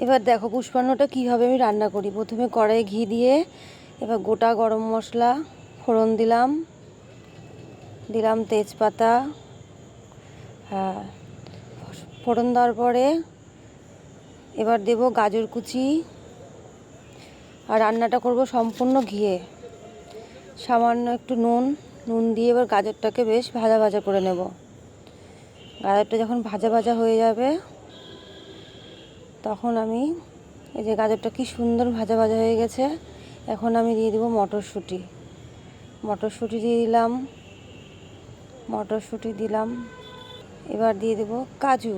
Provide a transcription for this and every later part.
এবার দেখো পুষ্পান্নটা কীভাবে আমি রান্না করি। প্রথমে কড়াইয়ে ঘি দিয়ে এবার গোটা গরম মশলা ফোড়ন দিলাম, তেজপাতা। হ্যাঁ, ফোড়ন দেওয়ার পরে এবার দেব গাজর কুচি। আর রান্নাটা করব সম্পূর্ণ ঘিয়ে। সামান্য একটু নুন দিয়ে এবার গাজরটাকে বেশ ভাজা ভাজা করে নেব। গাজরটা যখন ভাজা ভাজা হয়ে যাবে তখন আমি এই যে গাজরটা কি সুন্দর ভাজা ভাজা হয়ে গেছে, এখন আমি দিয়ে দেবো মটরশুঁটি দিয়ে দিলাম। এবার দিয়ে দেবো কাজু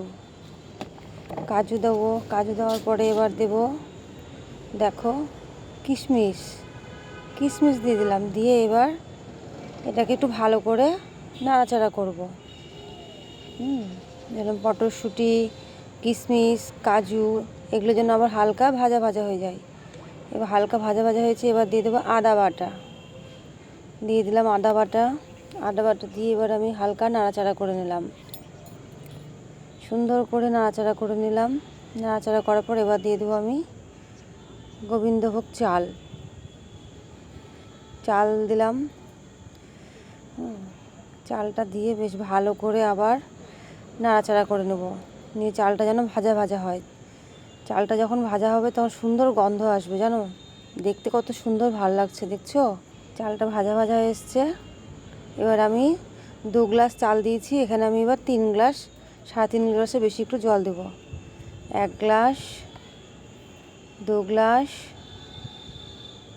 দেবো। কাজু দেওয়ার পরে এবার দেবো দেখো কিশমিশ দিয়ে দিলাম। দিয়ে এবার এটাকে একটু ভালো করে নাড়াচাড়া করব। যেন মটরশুঁটি, কিশমিশ, কাজু এগুলো যেন আবার হালকা ভাজা ভাজা হয়ে যায়। এবার হালকা ভাজা ভাজা হয়েছে, এবার দিয়ে দেবো আদা বাটা। দিয়ে দিলাম আদা বাটা দিয়ে এবার আমি হালকা নাড়াচাড়া করে নিলাম। সুন্দর করে নাড়াচাড়া করে নিলাম। নাড়াচাড়া করার পর এবার দিয়ে দেবো আমি গোবিন্দভোগ চাল দিলাম। চালটা দিয়ে বেশ ভালো করে আবার নাড়াচাড়া করে নেব। নিয়ে চালটা যেন ভাজা ভাজা হয়। চালটা যখন ভাজা হবে তখন সুন্দর গন্ধ আসবে, জানো, দেখতে কত সুন্দর ভালো লাগছে, দেখছো? চালটা ভাজা ভাজা হয়ে এসছে। এবার আমি 2 গ্লাস চাল দিয়েছি, এখানে আমি এবার 3 গ্লাস, 3.5 গ্লাসের বেশি একটু জল দেব। 1 গ্লাস, 2 গ্লাস,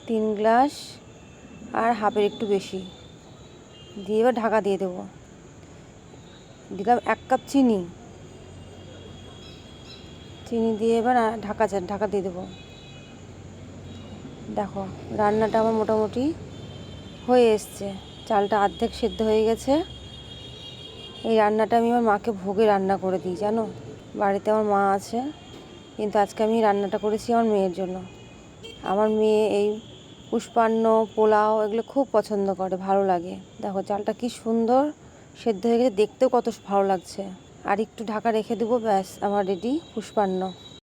3 গ্লাস আর হাফের একটু বেশি দিয়ে এবার ঢাকা দিয়ে দেবো। দিলাম 1 কাপ চিনি দিয়ে এবার ঢাকা দিয়ে দেবো। দেখো রান্নাটা আমার মোটামুটি হয়ে এসছে। চালটা অর্ধেক সেদ্ধ হয়ে গেছে। এই রান্নাটা আমি আমার মাকে ভোগে রান্না করে দিই, জানো। বাড়িতে আমার মা আছে, কিন্তু আজকে আমি রান্নাটা করেছি আমার মেয়ের জন্য। আমার মেয়ে এই পুষ্পান্ন, পোলাও এগুলো খুব পছন্দ করে, ভালো লাগে। দেখো চালটা কি সুন্দর সেদ্ধ হয়ে গেছে, দেখতেও কত ভালো লাগছে। আর একটু ঢাকা রেখে দেবো, ব্যাস আমার রেডি পুষ্পান্ন।